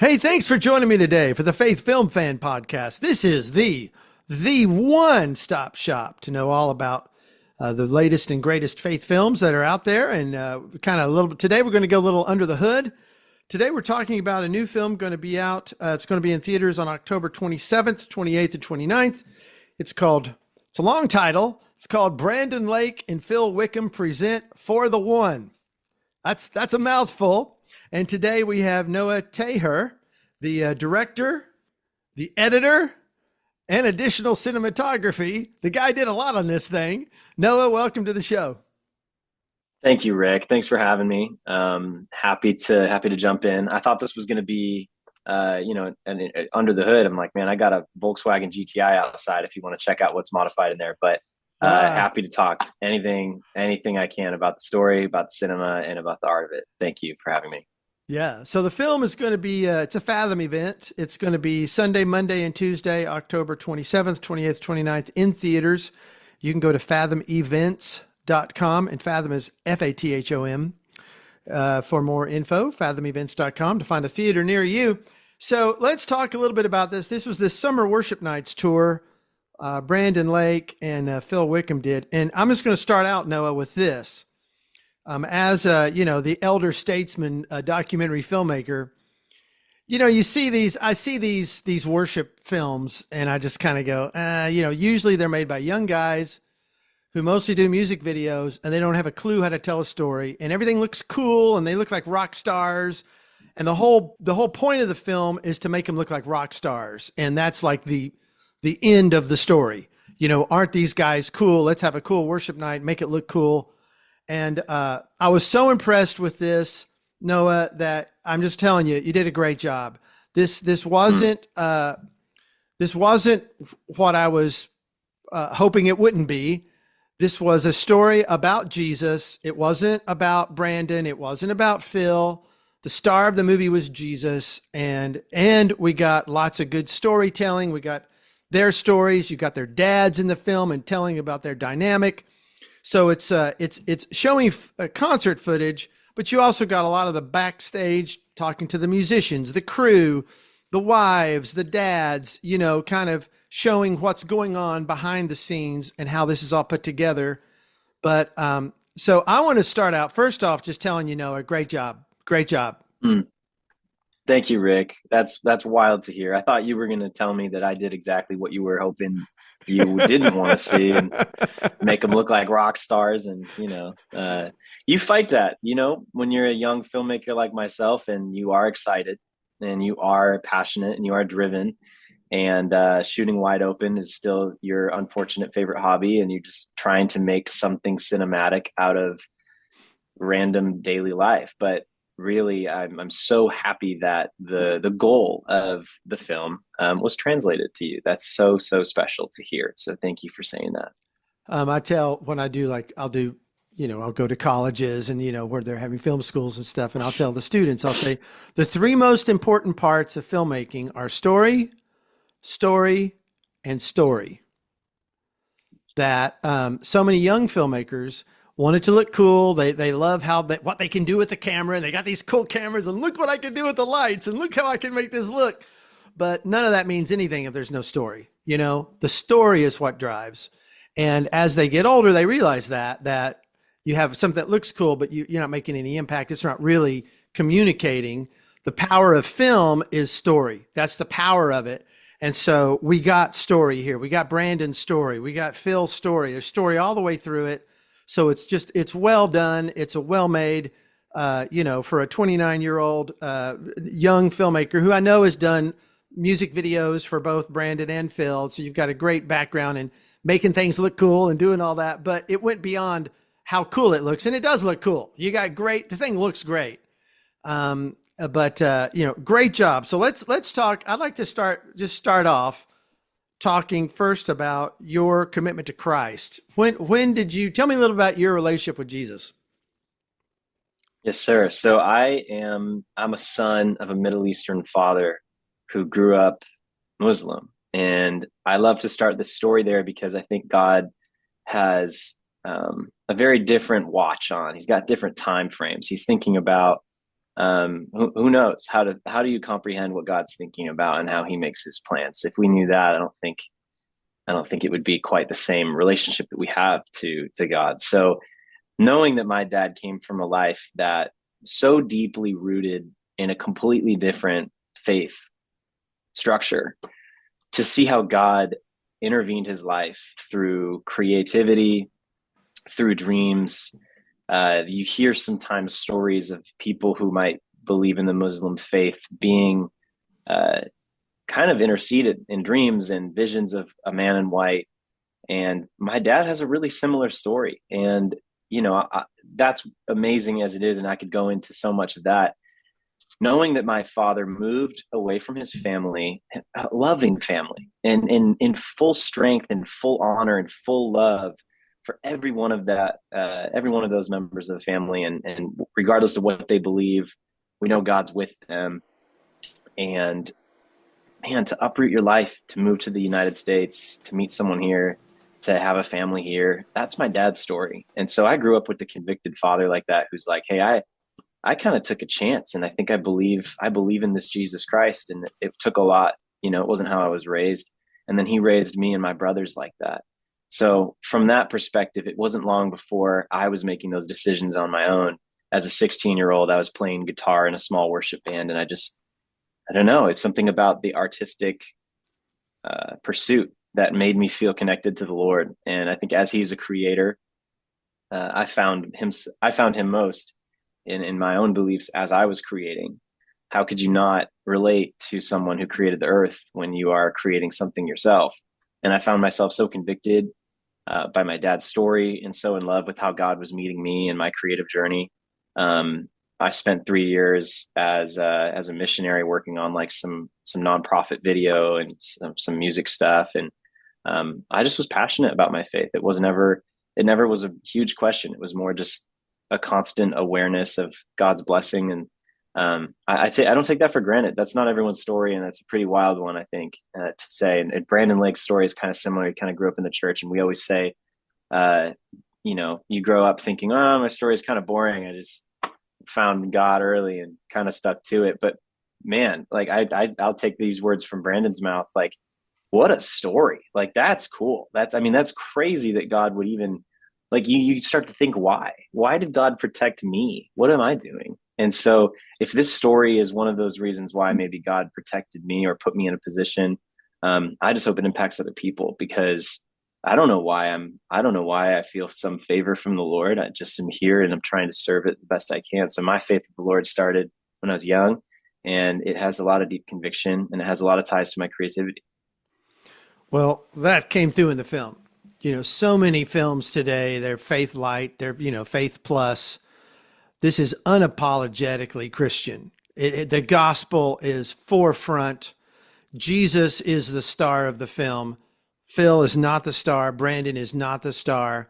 Hey, thanks for joining me today for the Faith Film Fan Podcast. This is the one-stop shop to know all about the latest and greatest faith films that are out there. And kind of a little bit today, we're going to go a little under the hood. Today, we're talking about a new film going to be out. It's going to be in theaters on October 27th, 28th, and 29th. It's a long title. It's called Brandon Lake and Phil Wickham Present For the One. That's a mouthful. And today we have Noah Taher, the director, the editor, and additional cinematography. The guy did a lot on this thing. Noah, welcome to the show. Thank you, Rick. Thanks for having me. Happy to jump in. I thought this was going to be, under the hood. I'm like, man, I got a Volkswagen GTI outside. If you want to check out what's modified in there, but happy to talk anything I can about the story, about the cinema, and about the art of it. Thank you for having me. Yeah. So the film is going to be, it's a Fathom event. It's going to be Sunday, Monday, and Tuesday, October 27th, 28th, 29th in theaters. You can go to fathomevents.com, and Fathom is Fathom for more info, fathomevents.com to find a theater near you. So let's talk a little bit about this. This was the Summer Worship Nights tour Brandon Lake and Phil Wickham did. And I'm just going to start out, Noah, with this. As the elder statesman, documentary filmmaker, you see I see these worship films, and I just kind of go, usually they're made by young guys who mostly do music videos, and they don't have a clue how to tell a story, and everything looks cool, and they look like rock stars, and the whole point of the film is to make them look like rock stars, and that's like the end of the story. Aren't these guys cool? Let's have a cool worship night, make it look cool. And I was so impressed with this, Noah, that I'm just telling you, you did a great job. This wasn't what I was hoping it wouldn't be. This was a story about Jesus. It wasn't about Brandon. It wasn't about Phil. The star of the movie was Jesus, and we got lots of good storytelling. We got their stories. You got their dads in the film and telling about their dynamic. So it's showing concert footage, but you also got a lot of the backstage talking to the musicians, the crew, the wives, the dads, kind of showing what's going on behind the scenes and how this is all put together. But so I want to start out first off just telling you, Noah, great job. Great job. Thank you, Rick. That's wild to hear. I thought you were going to tell me that I did exactly what you were hoping you didn't want to see, and make them look like rock stars. And you fight that when you're a young filmmaker like myself, and you are excited and you are passionate and you are driven, and shooting wide open is still your unfortunate favorite hobby, and you're just trying to make something cinematic out of random daily life. But really, I'm so happy that the goal of the film was translated to you. That's so special to hear. So thank you for saying that. I tell when I do, I'll go to colleges and, where they're having film schools and stuff. And I'll tell the students, I'll say the three most important parts of filmmaking are story, story, and story. That so many young filmmakers want it to look cool. They love what they can do with the camera, and they got these cool cameras, and look what I can do with the lights, and look how I can make this look. But none of that means anything if there's no story. The story is what drives. And as they get older, they realize that you have something that looks cool, but you're not making any impact. It's not really communicating. The power of film is story. That's the power of it. And so we got story here. We got Brandon's story. We got Phil's story. There's story all the way through it. So it's well done. It's a well-made, for a 29-year-old young filmmaker who I know has done music videos for both Brandon and Phil. So you've got a great background in making things look cool and doing all that. But it went beyond how cool it looks, and it does look cool. You got the thing looks great. Great job. So let's talk. I'd like to start off talking first about your commitment to Christ. When did you tell me a little about your relationship with Jesus? Yes, sir. So I'm a son of a Middle Eastern father who grew up Muslim. And I love to start the story there because I think God has a very different watch on. He's got different time frames. He's thinking about Who knows how do you comprehend what God's thinking about and how he makes his plans? If we knew that, I don't think it would be quite the same relationship that we have to God. So knowing that my dad came from a life that so deeply rooted in a completely different faith structure, to see how God intervened his life through creativity, through dreams. You hear sometimes stories of people who might believe in the Muslim faith being uh, kind of interceded in dreams and visions of a man in white. And my dad has a really similar story. And, that's amazing as it is. And I could go into so much of that. Knowing that my father moved away from his family, a loving family, and in full strength and full honor and full love for every one of those members of the family, and regardless of what they believe, we know God's with them. And man, to uproot your life, to move to the United States, to meet someone here, to have a family here, that's my dad's story. And so I grew up with a convicted father like that, who's like, hey, I kind of took a chance, and I think I believe in this Jesus Christ. And it took a lot, it wasn't how I was raised. And then he raised me and my brothers like that. So from that perspective, it wasn't long before I was making those decisions on my own. As a 16-year-old, I was playing guitar in a small worship band, and I don't know, it's something about the artistic pursuit that made me feel connected to the Lord. And I think as he's a creator, I found him most in my own beliefs as I was creating. How could you not relate to someone who created the earth when you are creating something yourself? And I found myself so convicted by my dad's story, and so in love with how God was meeting me in my creative journey. I spent 3 years as a missionary working on like some nonprofit video and some music stuff, and I just was passionate about my faith. It never was a huge question. It was more just a constant awareness of God's blessing. And I don't take that for granted. That's not everyone's story, and that's a pretty wild one, I think, to say. And Brandon Lake's story is kind of similar. He kind of grew up in the church, and we always say, uh, you grow up thinking, oh, my story is kind of boring. I just found God early and kind of stuck to it. But man, like I'll take these words from Brandon's mouth. Like, what a story! Like that's cool. That's crazy that God would even like you start to think, why did God protect me? What am I doing? And so if this story is one of those reasons why maybe God protected me or put me in a position, I just hope it impacts other people, because I don't know why I feel some favor from the Lord. I just am here and I'm trying to serve it the best I can. So my faith with the Lord started when I was young, and it has a lot of deep conviction, and it has a lot of ties to my creativity. Well, that came through in the film. So many films today, they're faith light, they're, faith plus. This is unapologetically Christian. The gospel is forefront. Jesus is the star of the film. Phil is not the star. Brandon is not the star.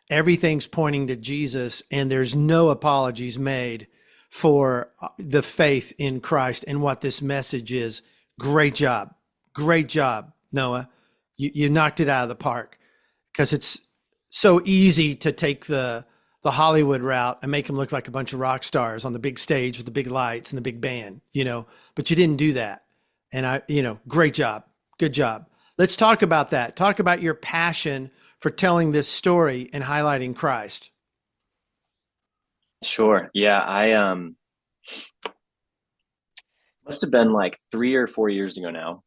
Everything's pointing to Jesus, and there's no apologies made for the faith in Christ and what this message is. Great job. Great job, Noah. You knocked it out of the park, because it's so easy to take the Hollywood route and make them look like a bunch of rock stars on the big stage with the big lights and the big band, but you didn't do that. And great job. Good job. Let's talk about that. Talk about your passion for telling this story and highlighting Christ. Sure. Yeah. I must have been like 3 or 4 years ago now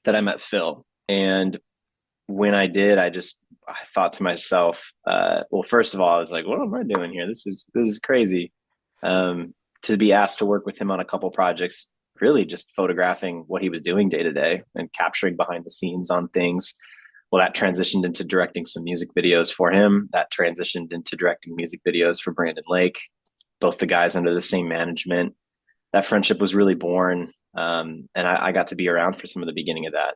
that I met Phil. And when I did, I thought to myself, well, first of all, I was like, what am I doing here? This is crazy. To be asked to work with him on a couple projects, really just photographing what he was doing day to day and capturing behind the scenes on things. Well, that transitioned into directing some music videos for him. That transitioned into directing music videos for Brandon Lake, both the guys under the same management. That friendship was really born. And I got to be around for some of the beginning of that.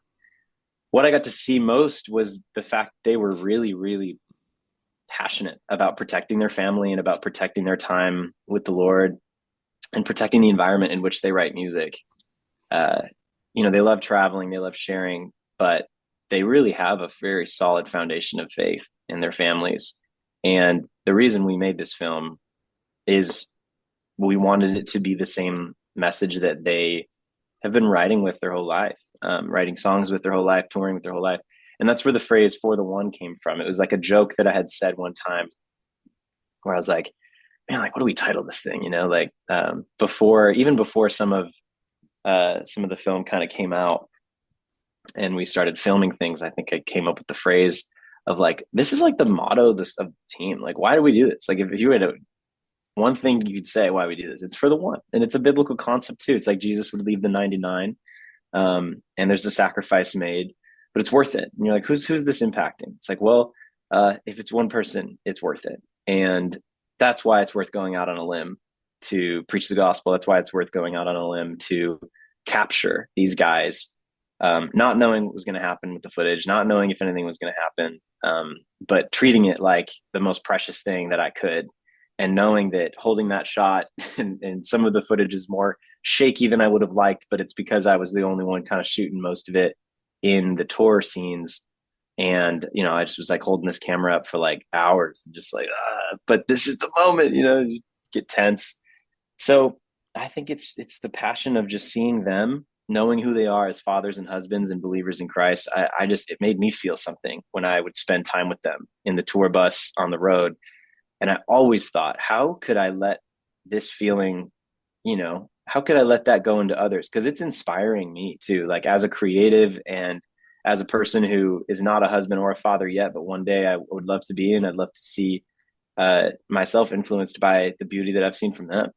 What I got to see most was the fact they were really, really passionate about protecting their family and about protecting their time with the Lord and protecting the environment in which they write music. Uh, they love traveling, they love sharing, but they really have a very solid foundation of faith in their families. And the reason we made this film is we wanted it to be the same message that they have been writing with their whole life, writing songs with their whole life, touring with their whole life. And that's where the phrase "for the one" came from. It was like a joke that I had said one time where I was like, man, like, what do we title this thing? Like, even before some of the film kind of came out and we started filming things, I think I came up with the phrase of like, this is like the motto of of the team. Like, why do we do this? Like, if you had one thing you could say why we do this, it's for the one. And it's a biblical concept too. It's like Jesus would leave the 99, and there's a sacrifice made, but it's worth it. And you're like, who's this impacting? It's like, well, if it's one person, it's worth it. And that's why it's worth going out on a limb to preach the gospel. That's why it's worth going out on a limb to capture these guys, not knowing what was going to happen with the footage, not knowing if anything was going to happen, but treating it like the most precious thing that I could, and knowing that holding that shot and some of the footage is more shaky than I would have liked, but it's because I was the only one kind of shooting most of it in the tour scenes. And, I just was like holding this camera up for like hours and just like, but this is the moment, you get tense. So I think it's the passion of just seeing them, knowing who they are as fathers and husbands and believers in Christ. It made me feel something when I would spend time with them in the tour bus on the road. And I always thought, how could I let this feeling, how could I let that go into others? Because it's inspiring me too, like as a creative and as a person who is not a husband or a father yet, but one day I would love to be, and I'd love to see myself influenced by the beauty that I've seen from them.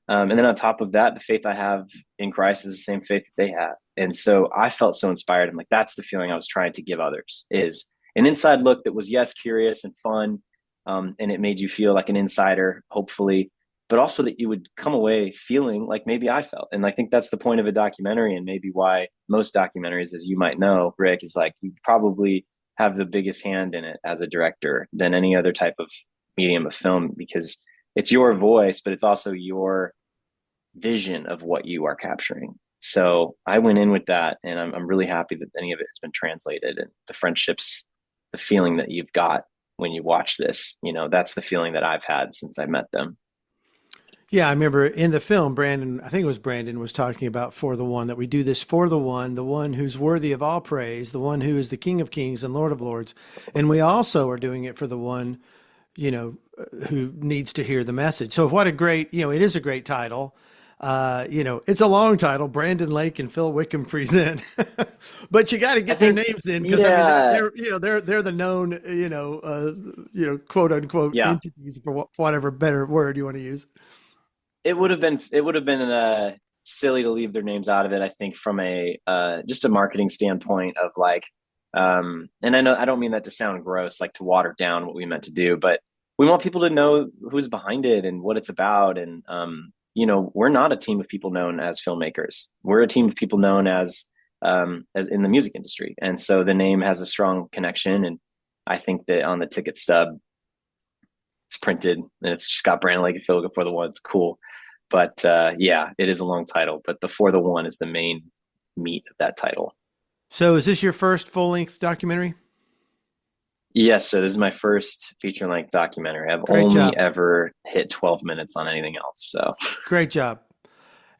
And then on top of that, the faith I have in Christ is the same faith that they have. And so I felt so inspired. I'm like, that's the feeling I was trying to give others, is an inside look that was, yes, curious and fun. And it made you feel like an insider, hopefully, but also that you would come away feeling like maybe I felt. And I think that's the point of a documentary, and maybe why most documentaries, as you might know, Rick, is like you probably have the biggest hand in it as a director than any other type of medium of film, because it's your voice, but it's also your vision of what you are capturing. So I went in with that, and I'm really happy that any of it has been translated, and the friendships, the feeling that you've got when you watch this, that's the feeling that I've had since I met them. Yeah, I remember in the film, I think it was Brandon was talking about for the one, that we do this for the one who's worthy of all praise, the one who is the King of Kings and Lord of Lords. And we also are doing it for the one, who needs to hear the message. So what a great, it is a great title. It's a long title, Brandon Lake and Phil Wickham Present, but you got to get their names in, because yeah, they're the known, quote unquote yeah, entities, for whatever better word you want to use. it would have been silly to leave their names out of it. I think from a just a marketing standpoint of like, and I know I don't mean that to sound gross, like to water down what we meant to do, but we want people to know who's behind it and what it's about. And we're not a team of people known as filmmakers. We're a team of people known as in the music industry, and so the name has a strong connection. And I think that on the ticket stub, it's printed and it's just got Brandon Lake and Phil for the one. It's cool. But yeah, it is a long title, but the For the One is the main meat of that title. So is this your first full length documentary? Yes, so this is my first feature length documentary. I've Great only job. ever hit 12 minutes on anything else. So Great job.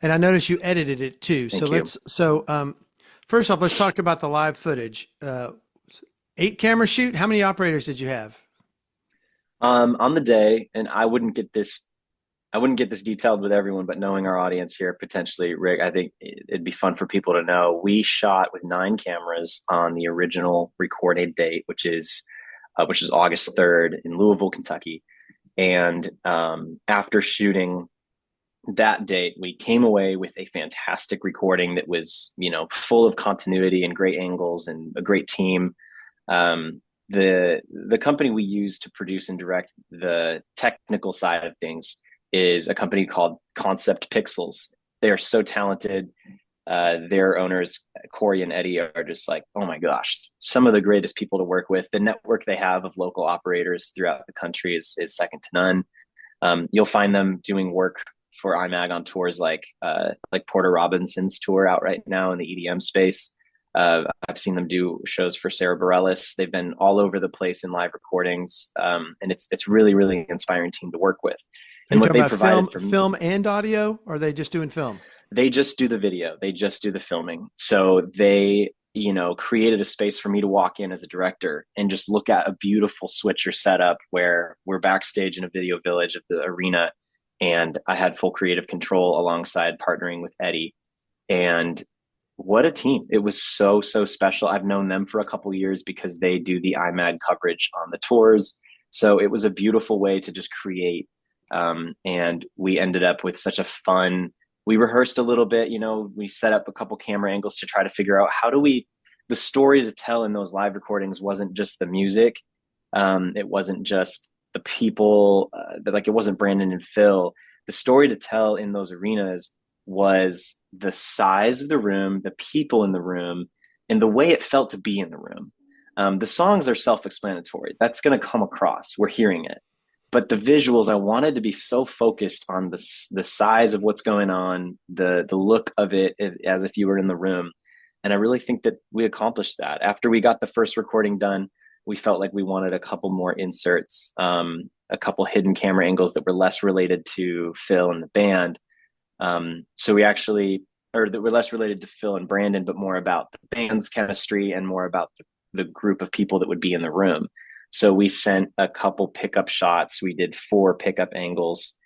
And I noticed you edited it too. So thank you. first off, let's talk about the live footage. 8 camera shoot. How many operators did you have? On the day, and I wouldn't get this detailed with everyone, but knowing our audience here, potentially, Rick, I think it'd be fun for people to know. We shot with 9 cameras on the original recorded date, which is August 3rd in Louisville, Kentucky. And after shooting that date, we came away with a fantastic recording that was, full of continuity and great angles and a great team. The company we use to produce and direct the technical side of things is a company called Concept Pixels. They are so talented. Their owners, Corey and Eddie, are just like, oh my gosh, some of the greatest people to work with. The network they have of local operators throughout the country is second to none. You'll find them doing work for IMAG on tours like Porter Robinson's tour out right now in the EDM space. I've seen them do shows for Sarah Bareilles. They've been all over the place in live recordings, and it's really, really inspiring team to work with. Are you And what talking they about film, provided for me, film and audio, or are they just doing film? they just do the video, they just do the filming. So they, created a space for me to walk in as a director and just look at a beautiful switcher setup where we're backstage in a video village of the arena. And I had full creative control alongside partnering with Eddie. And what a team. It was so, so special. I've known them for a couple years because they do the IMAG coverage on the tours. So it was a beautiful way to just create. And we ended up with such a fun, we rehearsed a little bit, we set up a couple camera angles to try to figure out the story to tell in those live recordings wasn't just the music. It wasn't just the people, like it wasn't Brandon and Phil. The story to tell in those arenas was the size of the room, the people in the room, and the way it felt to be in the room. The songs are self-explanatory. That's going to come across. We're hearing it. But the visuals, I wanted to be so focused on the size of what's going on, the look of it as if you were in the room. And I really think that we accomplished that. After we got the first recording done, we felt like we wanted a couple more inserts, a couple hidden camera angles that were less related to Phil and the band. So we actually, or that were less related to Phil and Brandon, but more about the band's chemistry and more about the group of people that would be in the room. So we sent a couple pickup shots. We did 4 pickup angles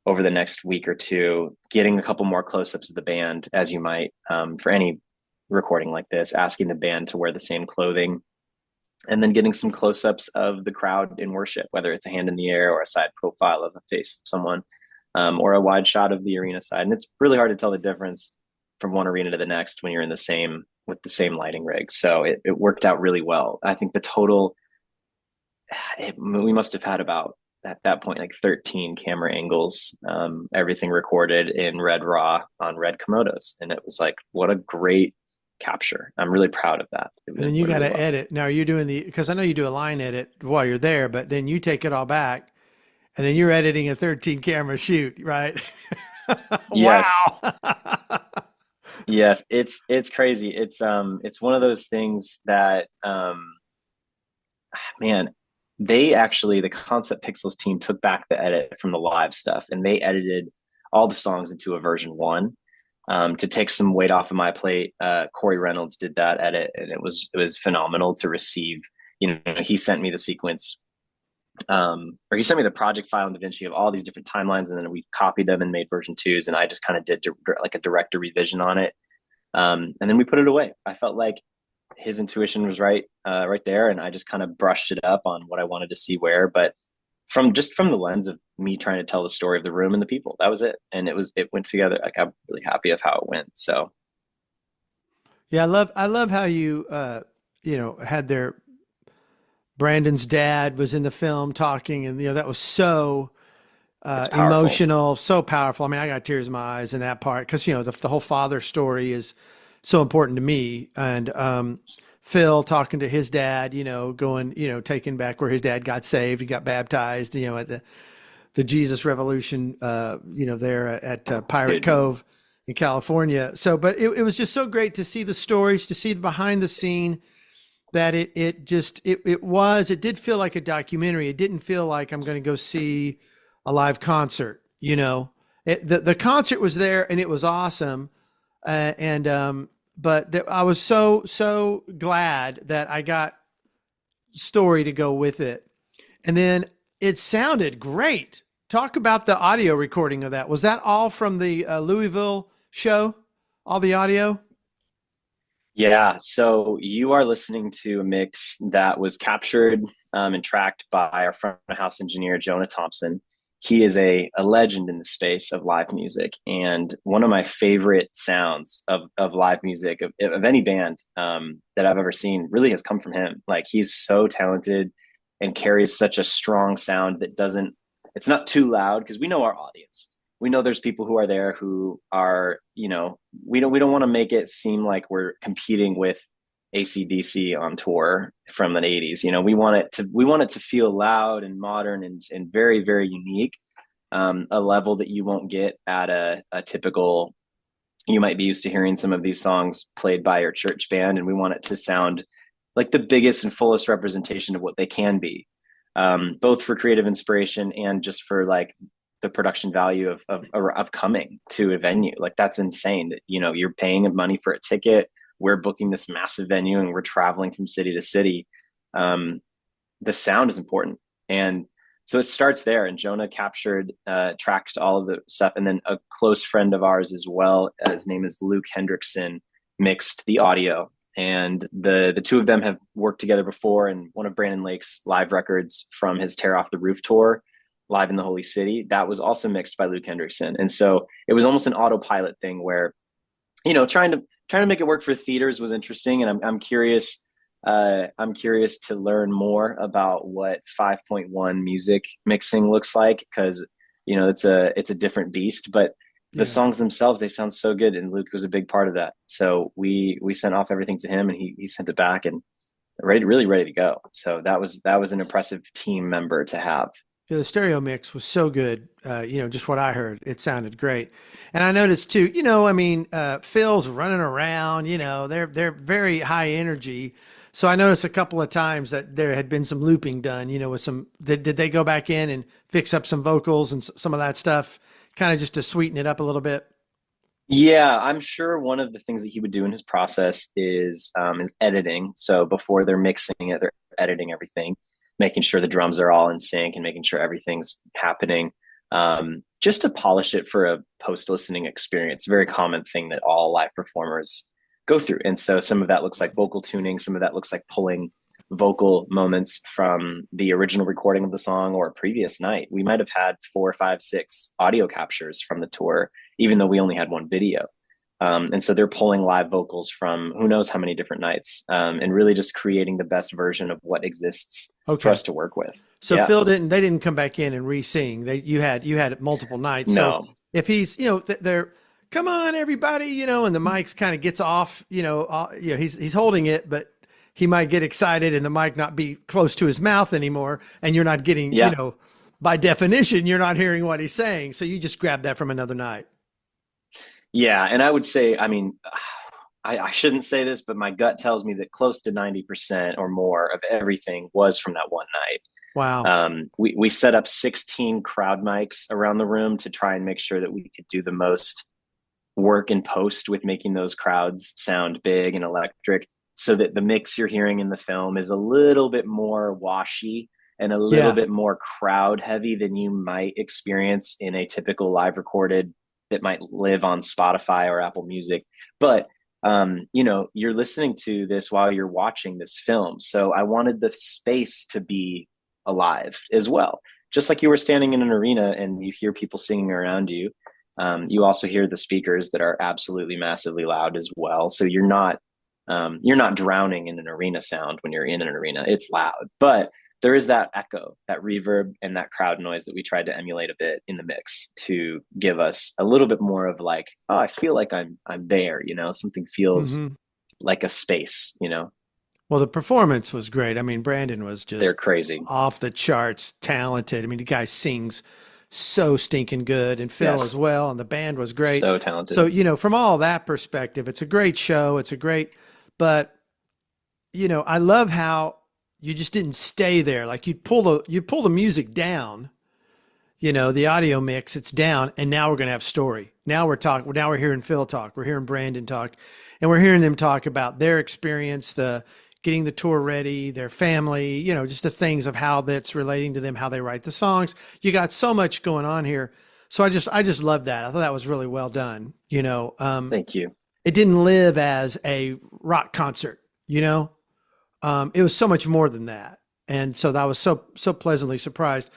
over the next week or two, getting a couple more close-ups of the band, as you might for any recording like this, asking the band to wear the same clothing, and then getting some close-ups of the crowd in worship, whether it's a hand in the air or a side profile of the face of someone, or a wide shot of the arena side. And it's really hard to tell the difference from one arena to the next when you're with the same lighting rig. So it worked out really well. I think the total, we must have had about at that point like 13 camera angles, everything recorded in red raw on red Komodos, and it was like, what a great capture. I'm really proud of that. And then you got to edit. Now you're doing because I know you do a line edit while you're there, but then you take it all back and then you're editing a 13 camera shoot, right? Yes. Wow. Yes, it's crazy. It's one of those things that man, the Concept Pixels team took back the edit from the live stuff and they edited all the songs into a version 1, to take some weight off of my plate. Corey Reynolds did that edit, and it was phenomenal to receive. He sent me the sequence, or he sent me the project file in DaVinci of all these different timelines, and then we copied them and made version 2s, and I just kind of did like a director revision on it, and then we put it away. I felt like his intuition was right there, and I just kind of brushed it up on what I wanted to see where, but from the lens of me trying to tell the story of the room and the people. That was it. And it went together. Like, I'm really happy of how it went. So Yeah, I love how you had Brandon's dad was in the film talking, and that was so it's powerful. emotional, so powerful. I mean, I got tears in my eyes in that part because the whole father story is so important to me. And Phil talking to his dad, going, taking back where his dad got saved, he got baptized, at the Jesus Revolution, there at Pirate Cove in California. So, but it was just so great to see the stories, to see the behind the scene, that it did feel like a documentary. It didn't feel like I'm going to go see a live concert. The concert was there and it was awesome. But I was so glad that I got story to go with it. And then it sounded great. Talk about the audio recording of that. Was that all from the Louisville show? All the audio? Yeah. So you are listening to a mix that was captured and tracked by our front of house engineer, Jonah Thompson. He is a legend in the space of live music, and one of my favorite sounds of live music of any band that I've ever seen really has come from him. Like, he's so talented and carries such a strong sound that it's not too loud, because we know our audience. We know there's people who are there who are, we don't want to make it seem like we're competing with AC/DC on tour from the 80s. We want it to feel loud and modern and very, very unique, a level that you won't get at a typical, you might be used to hearing some of these songs played by your church band, and we want it to sound like the biggest and fullest representation of what they can be, both for creative inspiration and just for like the production value of coming to a venue. Like that's insane that, you know, you're paying money for a ticket. We're booking this massive venue and we're traveling from city to city. The sound is important. And so it starts there. And Jonah captured, tracked all of the stuff. And then a close friend of ours as well, his name is Luke Hendrickson, mixed the audio. And the two of them have worked together before. And one of Brandon Lake's live records from his Tear Off the Roof tour, Live in the Holy City, that was also mixed by Luke Hendrickson. And so it was almost an autopilot thing where, you know, trying to make it work for theaters was interesting. And I'm curious. I'm curious to learn more about what 5.1 music mixing looks like, because, you know, it's a different beast, but the songs themselves, they sound so good. And Luke was a big part of that. So we sent off everything to him and he sent it back and really ready to go. So that was an impressive team member to have. Yeah, the stereo mix was so good. You know, just what I heard, it sounded great. And I noticed too, you know, I mean, Phil's running around, you know, they're very high energy. So I noticed a couple of times that there had been some looping done, you know, with some, did they go back in and fix up some vocals and some of that stuff, kind of just to sweeten it up a little bit? Yeah, I'm sure one of the things that he would do in his process is editing. So before they're mixing it, they're editing everything, making sure the drums are all in sync and making sure everything's happening, just to polish it for a post-listening experience. Very common thing that all live performers go through. And so some of that looks like vocal tuning, some of that looks like pulling vocal moments from the original recording of the song or a previous night. We might have had 4, 5, 6 audio captures from the tour, even though we only had one video. And so they're pulling live vocals from who knows how many different nights, and really just creating the best version of what exists for us to work with. So yeah. Phil they didn't come back in and re-sing. You had it multiple nights. No. So if he's, you know, they're, come on everybody, you know, and the mics kind of gets off, you know, he's holding it, but he might get excited and the mic not be close to his mouth anymore. And you're not getting, you know, by definition, you're not hearing what he's saying. So you just grab that from another night. Yeah. And I would say, I mean, I shouldn't say this, but my gut tells me that close to 90% or more of everything was from that one night. Wow. We set up 16 crowd mics around the room to try and make sure that we could do the most work in post with making those crowds sound big and electric, so that the mix you're hearing in the film is a little bit more washy and a little bit more crowd heavy than you might experience in a typical live recorded that might live on Spotify or Apple Music. But you know, you're listening to this while you're watching this film. So I wanted the space to be alive as well. Just like you were standing in an arena and you hear people singing around you, you also hear the speakers that are absolutely massively loud as well. So you're not drowning in an arena sound when you're in an arena. It's loud, but there is that echo, that reverb, and that crowd noise that we tried to emulate a bit in the mix to give us a little bit more of like, oh, I feel like I'm there, you know, something feels like a space, you know. Well, the performance was great. I mean, Brandon was just, they're crazy, off the charts talented. I mean, the guy sings so stinking good, and Phil as well, and the band was great. So talented. So, you know, from all that perspective, it's a great show. It's a great, but you know, I love how you just didn't stay there. Like you pull the music down, you know, the audio mix, it's down, and now we're going to have story. Now we're hearing Phil talk, we're hearing Brandon talk, and we're hearing them talk about their experience, getting the tour ready, their family, you know, just the things of how that's relating to them, how they write the songs. You got so much going on here. So I just love that. I thought that was really well done. You know, thank you. It didn't live as a rock concert, you know, it was so much more than that. And so that was so pleasantly surprised.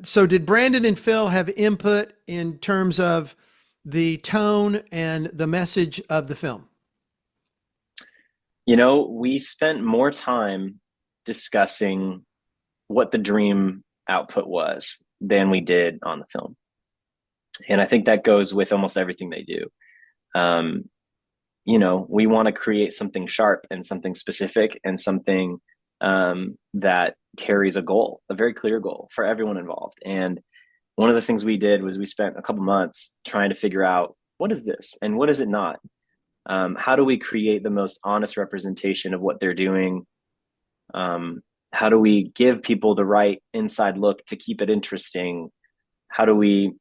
So did Brandon and Phil have input in terms of the tone and the message of the film? You know, we spent more time discussing what the dream output was than we did on the film. And I think that goes with almost everything they do. You know, we want to create something sharp and something specific and something that carries a goal, a very clear goal for everyone involved. And one of the things we did was we spent a couple months trying to figure out, what is this and what is it not? How do we create the most honest representation of what they're doing? How do we give people the right inside look to keep it interesting how do we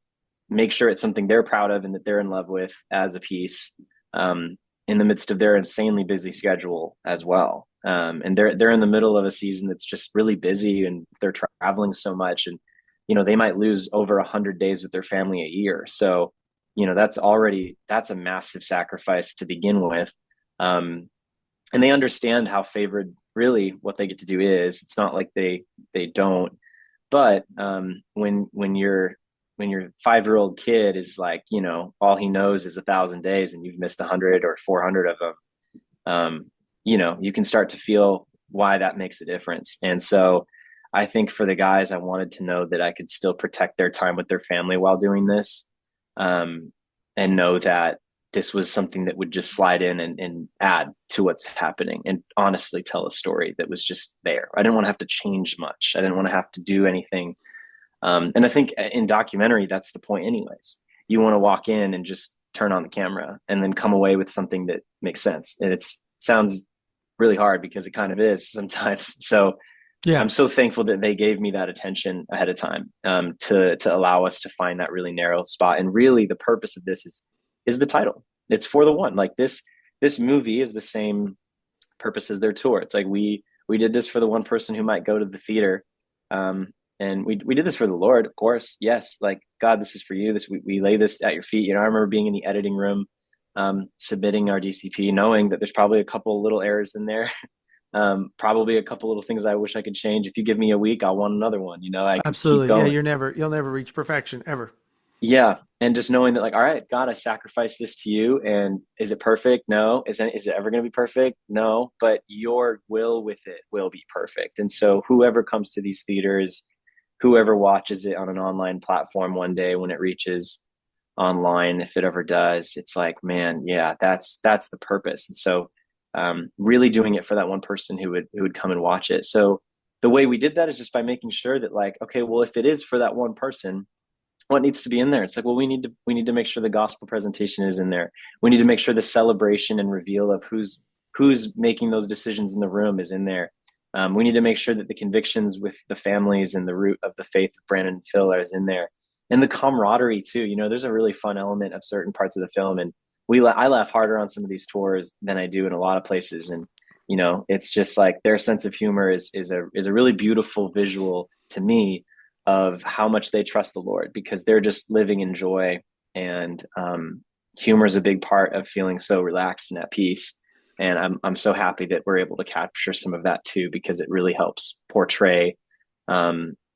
make sure it's something they're proud of and that they're in love with as a piece, in the midst of their insanely busy schedule as well. And they're in the middle of a season that's just really busy, and they're traveling so much, and they might lose over 100 days with their family a year. So that's a massive sacrifice to begin with. And they understand how favored really what they get to do is. It's not like they don't. But when your 5-year-old kid is like, all he knows is 1,000 days, and you've missed 100 or 400 of them, you can start to feel why that makes a difference. And so I think for the guys, I wanted to know that I could still protect their time with their family while doing this, and know that this was something that would just slide in and add to what's happening, and honestly tell a story that was just there. I didn't want to have to change much. I didn't want to have to do anything. And I think in documentary, that's the point anyways. You want to walk in and just turn on the camera and then come away with something that makes sense. And it sounds really hard because it kind of is sometimes. So Yeah. I'm so thankful that they gave me that attention ahead of time, to allow us to find that really narrow spot. And really the purpose of this is the title. It's for the one. Like this movie is the same purpose as their tour. It's like we did this for the one person who might go to the theater. And we did this for the Lord, of course. Yes. Like, God, this is for you. We lay this at your feet. I remember being in the editing room, submitting our DCP, knowing that there's probably a couple little errors in there. Probably a couple little things I wish I could change. If you give me a week, I'll want another one. I could keep Absolutely. Yeah. going. You'll never reach perfection ever. Yeah. And just knowing that, like, all right, God, I sacrificed this to you. And is it perfect? No. Is it ever going to be perfect? No. But your will with it will be perfect. And so whoever comes to these theaters, whoever watches it on an online platform one day when it reaches online, if it ever does, it's like, man, yeah, that's the purpose. And so really doing it for that one person who would come and watch it. So the way we did that is just by making sure that, like, okay, well, if it is for that one person, what needs to be in there? It's like, well, we need to make sure the gospel presentation is in there. We need to make sure the celebration and reveal of who's making those decisions in the room is in there. We need to make sure that the convictions with the families and the root of the faith of Brandon and Phil is in there, and the camaraderie too. There's a really fun element of certain parts of the film, and I laugh harder on some of these tours than I do in a lot of places. And it's just like their sense of humor is a really beautiful visual to me of how much they trust the Lord, because they're just living in joy. And humor is a big part of feeling so relaxed and at peace. And I'm so happy that we're able to capture some of that too, because it really helps portray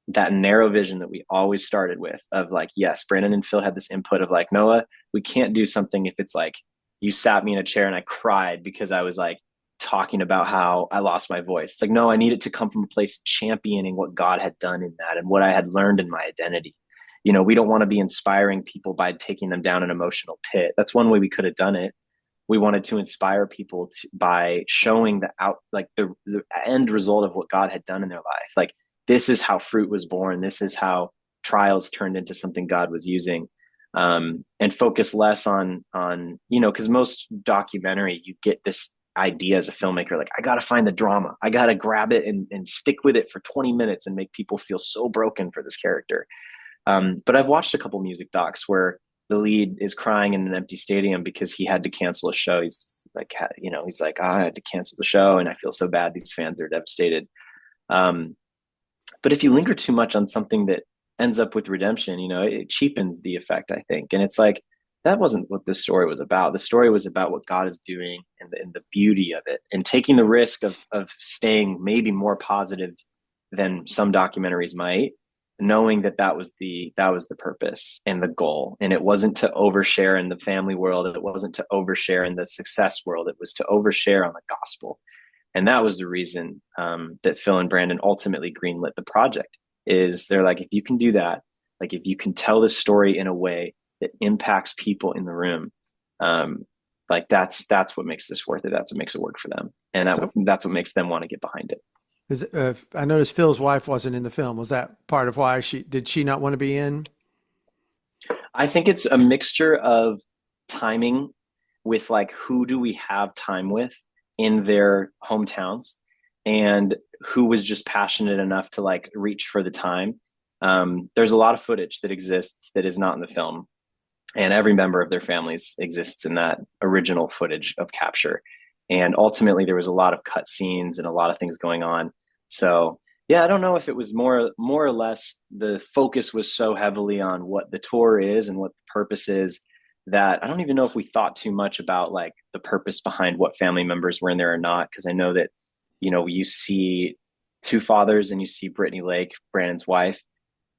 that narrow vision that we always started with, of like, yes, Brandon and Phil had this input of like, Noah, we can't do something if it's like you sat me in a chair and I cried because I was like talking about how I lost my voice. It's like, no, I need it to come from a place of championing what God had done in that and what I had learned in my identity. We don't want to be inspiring people by taking them down an emotional pit. That's one way we could have done it. We wanted to inspire people by showing the end result of what God had done in their life. Like, this is how fruit was born. This is how trials turned into something God was using. And focus less on because most documentary, you get this idea as a filmmaker, like, I got to find the drama. I got to grab it and stick with it for 20 minutes and make people feel so broken for this character. But I've watched a couple music docs where the lead is crying in an empty stadium because he had to cancel a show. He's like, oh, I had to cancel the show and I feel so bad. These fans are devastated. But if you linger too much on something that ends up with redemption, it cheapens the effect, I think. And it's like, that wasn't what this story was about. The story was about what God is doing and the beauty of it, and taking the risk of staying maybe more positive than some documentaries might, knowing that was the purpose and the goal. And it wasn't to overshare in the family world. It wasn't to overshare in the success world. It was to overshare on the gospel. And that was the reason that Phil and Brandon ultimately greenlit the project. Is they're like, if you can do that, like if you can tell this story in a way that impacts people in the room, like that's what makes this worth it. That's what makes it work for them, and that's what makes them want to get behind it. I noticed Phil's wife wasn't in the film. Was that part of why did she not want to be in? I think it's a mixture of timing with like, who do we have time with in their hometowns, and who was just passionate enough to like reach for the time. There's a lot of footage that exists that is not in the film, and every member of their families exists in that original footage of capture. And ultimately, there was a lot of cut scenes and a lot of things going on. So yeah, I don't know if it was more or less the focus was so heavily on what the tour is and what the purpose is, that I don't even know if we thought too much about like the purpose behind what family members were in there or not. Because I know that, you see two fathers and you see Brittany Lake, Brandon's wife,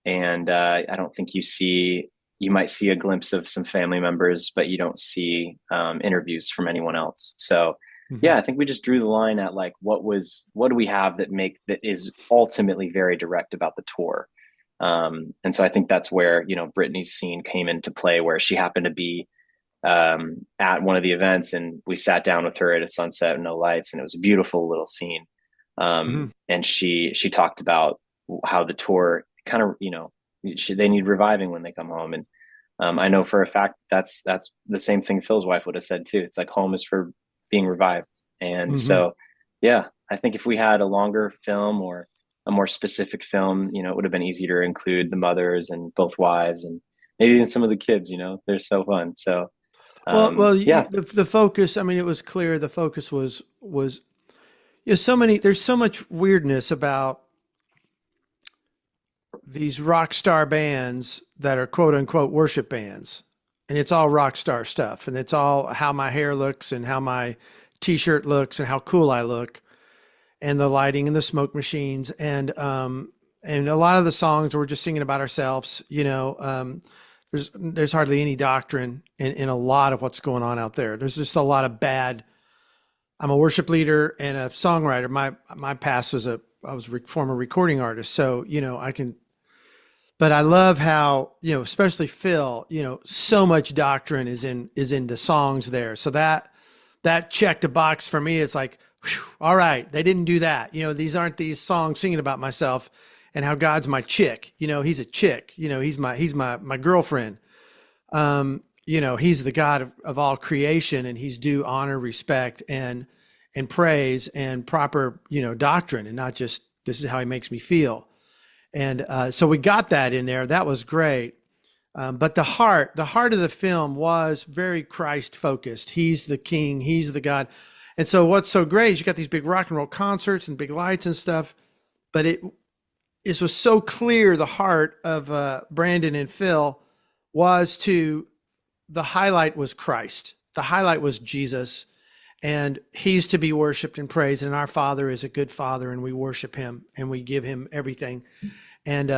and I don't think you might see a glimpse of some family members, but you don't see interviews from anyone else. So Mhm. yeah, I think we just drew the line at like what do we have that is ultimately very direct about the tour. And so I think that's where, Brittany's scene came into play, where she happened to be at one of the events, and we sat down with her at a sunset and no lights, and it was a beautiful little scene. Mhm. And she talked about how the tour kind of, they need reviving when they come home. And I know for a fact that's the same thing Phil's wife would have said too. It's like home is for being revived. And Mhm. so, yeah, I think if we had a longer film or a more specific film, it would have been easier to include the mothers and both wives and maybe even some of the kids. They're so fun. So, Well, yeah, the focus. I mean, it was clear the focus was so many. There's so much weirdness about these rock star bands that are quote unquote worship bands, and it's all rock star stuff, and it's all how my hair looks and how my t-shirt looks and how cool I look, and the lighting and the smoke machines, and a lot of the songs we're just singing about ourselves. There's hardly any doctrine in a lot of what's going on out there. There's just a lot of bad. I'm a worship leader and a songwriter. My past was I was a former recording artist, so I can. But I love how especially Phil, so much doctrine is in the songs there. So that checked a box for me. It's like, whew, all right, they didn't do that. These aren't these songs singing about myself and how God's my chick. He's a chick. He's my girlfriend. He's the God of all creation, and he's due honor, respect, and praise and proper, doctrine, and not just this is how he makes me feel. And so we got that in there. That was great. But the heart of the film was very Christ focused. He's the King. He's the God. And so what's so great is you got these big rock and roll concerts and big lights and stuff. But it was so clear the heart of Brandon and Phil was to the highlight was Christ. The highlight was Jesus, and he's to be worshiped and praised. And our Father is a good Father, and we worship him and we give him everything. And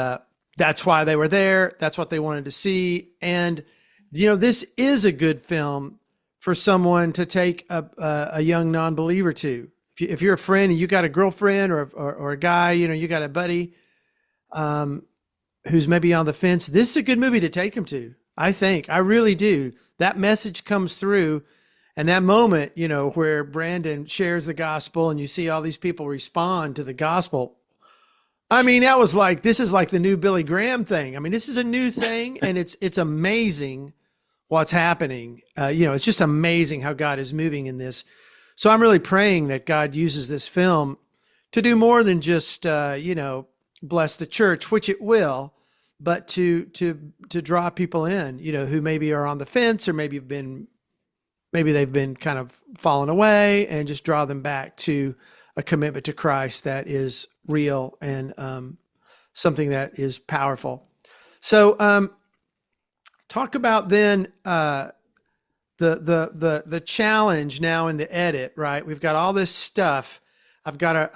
that's why they were there. That's what they wanted to see. And this is a good film for someone to take a young non-believer to. If you're a friend and you got a girlfriend or a guy, you got a buddy who's maybe on the fence, this is a good movie to take him to. I really do. That message comes through, and that moment, where Brandon shares the gospel and you see all these people respond to the gospel. I mean, this is like the new Billy Graham thing. I mean, this is a new thing, and it's amazing what's happening. It's just amazing how God is moving in this. So I'm really praying that God uses this film to do more than just bless the church, which it will, but to draw people in, who maybe are on the fence, or maybe they've been kind of fallen away, and just draw them back to a commitment to Christ that is real and something that is powerful. So talk about then the challenge now in the edit, right? We've got all this stuff. I've got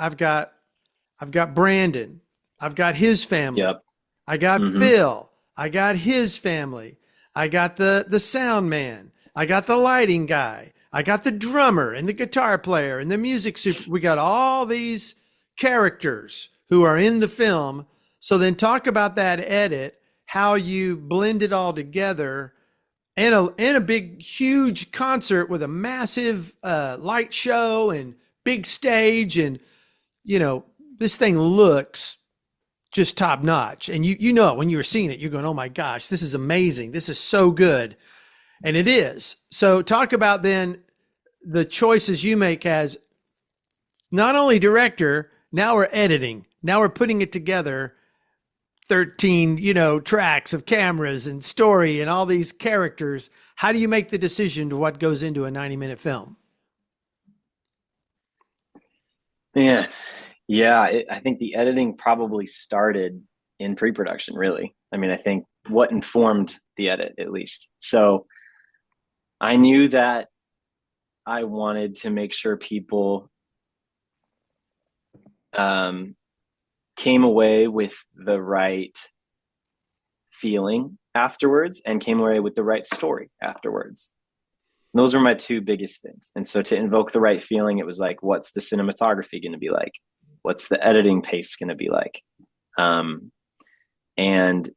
Brandon. I've got his family. yep. I got Hmm. Phil. I got his family. I got the sound man. I got the lighting guy. I got the drummer and the guitar player and the music super. We got all these characters who are in the film. So then talk about that edit, how you blend it all together, and a big, huge concert with a massive light show and big stage. And, this thing looks just top notch. And when you were seeing it, you're going, oh my gosh, this is amazing. This is so good. And it is. So talk about then the choices you make as not only director, now we're editing, now we're putting it together 13, tracks of cameras and story and all these characters. How do you make the decision to what goes into a 90-minute film? Man, yeah, I think the editing probably started in pre-production, really. I mean, I think what informed the edit, at least. So I knew that I wanted to make sure people um, came away with the right feeling afterwards and came away with the right story afterwards. And those were my two biggest things. And so to invoke the right feeling, it was like, what's the cinematography going to be like? What's the editing pace going to be like? And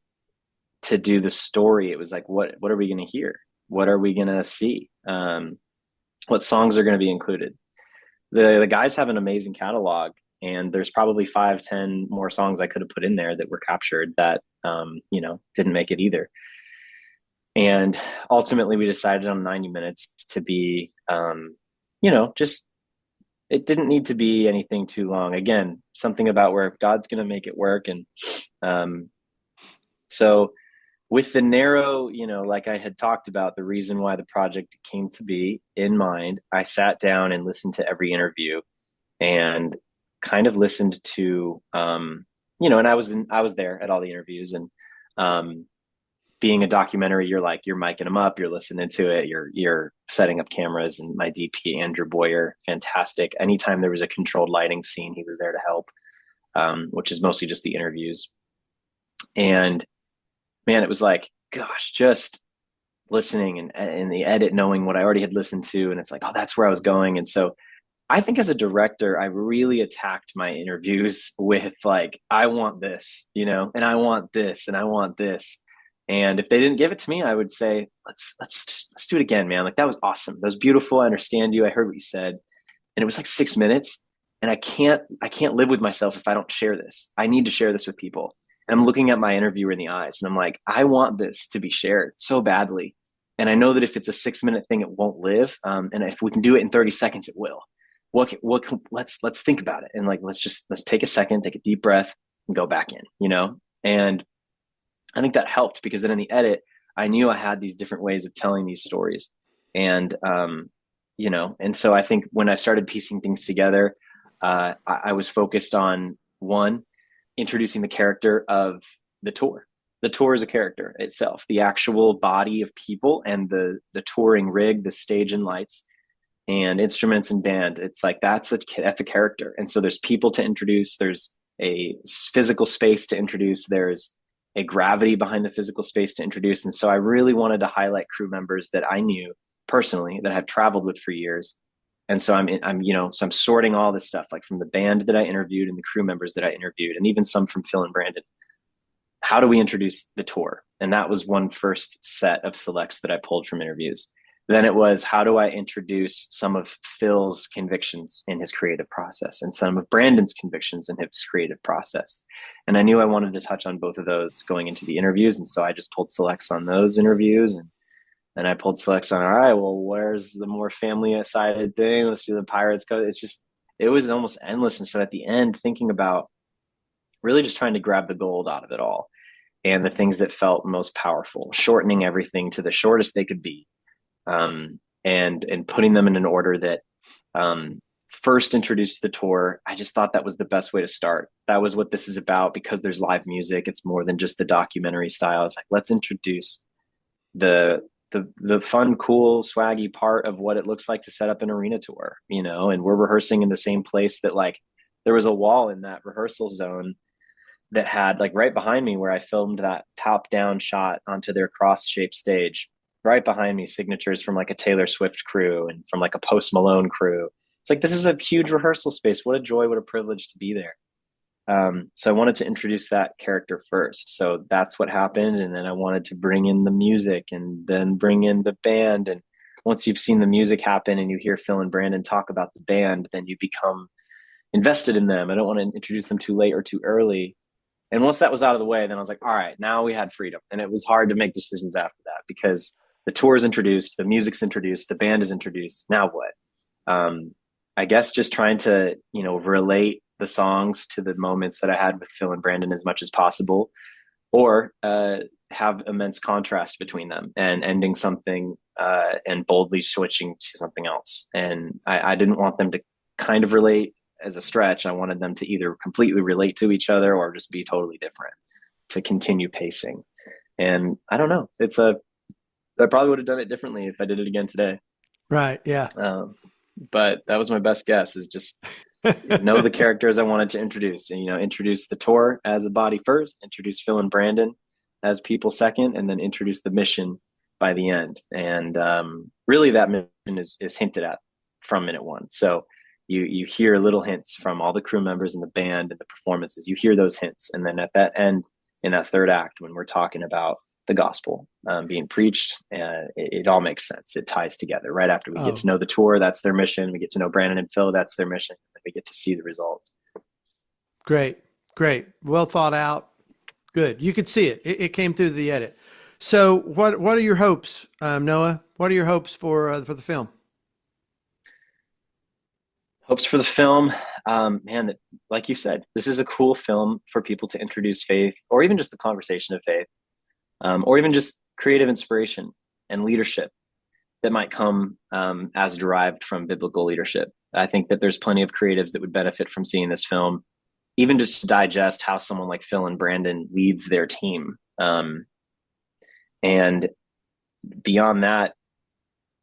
to do the story, it was like, what are we going to hear? What are we going to see? What songs are going to be included? The guys have an amazing catalog, and there's probably 5-10 more songs I could have put in there that were captured that didn't make it either. And ultimately we decided on 90 minutes to be just, it didn't need to be anything too long. Again, something about where God's going to make it work. And so with the narrow, like I had talked about, the reason why the project came to be in mind, I sat down and listened to every interview and kind of listened to, and I was there at all the interviews. And being a documentary, you're micing them up, you're listening to it, you're setting up cameras. And my DP, Andrew Boyer, fantastic. Anytime there was a controlled lighting scene, he was there to help, which is mostly just the interviews. And man, it was like, gosh, just listening and the edit, knowing what I already had listened to. And it's like, oh, that's where I was going. And so I think as a director, I really attacked my interviews with like, I want this, and I want this, and I want this. And if they didn't give it to me, I would say, let's do it again, man. Like, that was awesome. That was beautiful. I understand you. I heard what you said. And it was like 6 minutes. And I can't live with myself if I don't share this. I need to share this with people. And I'm looking at my interviewer in the eyes and I'm like, I want this to be shared so badly. And I know that if it's a 6-minute thing, it won't live. And if we can do it in 30 seconds, it will. Let's think about it. And like, let's take a second, take a deep breath and go back in, And I think that helped because then in the edit, I knew I had these different ways of telling these stories. And, and so I think when I started piecing things together, I was focused on one, introducing the character of the tour. The tour is a character itself, the actual body of people and the touring rig, the stage and lights and instruments and band. It's like, that's a character. And so there's people to introduce. There's a physical space to introduce. There's a gravity behind the physical space to introduce. And so I really wanted to highlight crew members that I knew personally, that I've traveled with for years. And so I'm sorting all this stuff, like from the band that I interviewed and the crew members that I interviewed, and even some from Phil and Brandon. How do we introduce the tour? And that was one first set of selects that I pulled from interviews. Then it was, how do I introduce some of Phil's convictions in his creative process and some of Brandon's convictions in his creative process? And I knew I wanted to touch on both of those going into the interviews. And so I just pulled selects on those interviews, and I pulled selects on, all right, well, where's the more family-sided thing? Let's do the Pirates Code. It was almost endless. And so at the end, thinking about really just trying to grab the gold out of it all and the things that felt most powerful, shortening everything to the shortest they could be. And putting them in an order that first introduced the tour. I just thought that was the best way to start. That was what this is about, because there's live music. It's more than just the documentary style. It's like, let's introduce the fun, cool, swaggy part of what it looks like to set up an arena tour, and we're rehearsing in the same place that, like, there was a wall in that rehearsal zone that had, like, right behind me where I filmed that top down shot onto their cross shaped stage. Right behind me, signatures from like a Taylor Swift crew and from like a Post Malone crew. It's like, this is a huge rehearsal space. What a joy, what a privilege to be there. So I wanted to introduce that character first. So that's what happened. And then I wanted to bring in the music and then bring in the band. And once you've seen the music happen and you hear Phil and Brandon talk about the band, then you become invested in them. I don't want to introduce them too late or too early. And once that was out of the way, then I was like, all right, now we had freedom. And it was hard to make decisions after that, because the tour is introduced, the music's introduced, the band is introduced. Now what? I guess just trying to, relate the songs to the moments that I had with Phil and Brandon as much as possible. or have immense contrast between them and ending something and boldly switching to something else. And I didn't want them to kind of relate as a stretch. I wanted them to either completely relate to each other or just be totally different, to continue pacing. And I don't know. I probably would have done it differently if I did it again today. Right. Yeah. But that was my best guess, is just know the characters I wanted to introduce, and introduce the tour as a body first, introduce Phil and Brandon as people second, and then introduce the mission by the end. And really that mission is hinted at from minute one. So you hear little hints from all the crew members and the band and the performances. You hear those hints, and then at that end, in that third act, when we're talking about the gospel being preached, it all makes sense. It ties together. Right after we get to know the tour, that's their mission. We get to know Brandon and Phil, that's their mission. And we get to see the result. Great. Well thought out. Good. You could see it. It came through the edit. So what are your hopes, Noah? What are your hopes for the film? Hopes for the film, man, like you said, this is a cool film for people to introduce faith, or even just the conversation of faith, or even just creative inspiration and leadership that might come as derived from biblical leadership. I think that there's plenty of creatives that would benefit from seeing this film, even just to digest how someone like Phil and Brandon leads their team. And beyond that,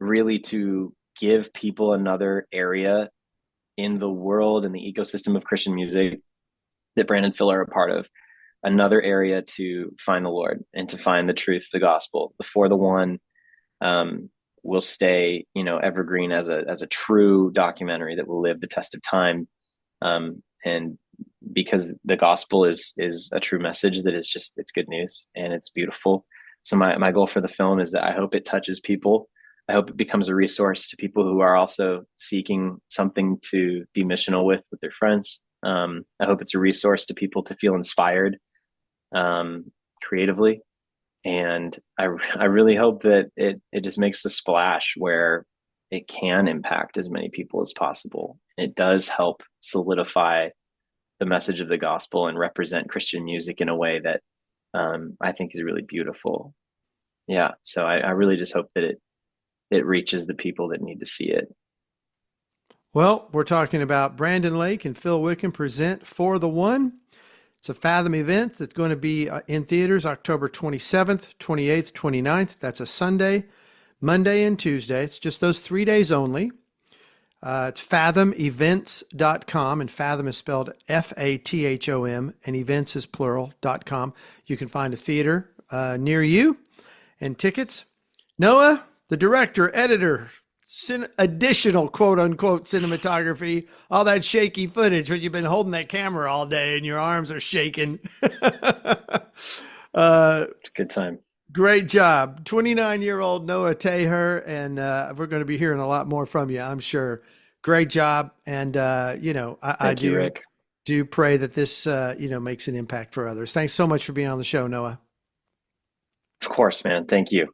really to give people another area in the world and the ecosystem of Christian music that Brandon and Phil are a part of, another area to find the Lord and to find the truth of the gospel. The For the One will stay, evergreen as a true documentary that will live the test of time. And because the gospel is a true message that it's good news and it's beautiful. So my goal for the film is that I hope it touches people. I hope it becomes a resource to people who are also seeking something to be missional with their friends. I hope it's a resource to people to feel inspired creatively. And I really hope that it just makes a splash where it can impact as many people as possible. It does help solidify the message of the gospel and represent Christian music in a way that I think is really beautiful. Yeah. So I really just hope that it reaches the people that need to see it. Well, we're talking about Brandon Lake and Phil Wickham Present For the One. It's a Fathom event that's going to be in theaters October 27th, 28th, 29th. That's a Sunday, Monday, and Tuesday. It's just those 3 days only. It's fathomevents.com, and Fathom is spelled Fathom, and events is plural.com. You can find a theater near you and tickets. Noah, the director, editor, additional quote unquote cinematography, all that shaky footage when you've been holding that camera all day and your arms are shaking. It's a good time. Great job. 29-year-old Noah Taher. And we're going to be hearing a lot more from you, I'm sure. Great job. And, I do pray that this, makes an impact for others. Thanks so much for being on the show, Noah. Of course, man. Thank you.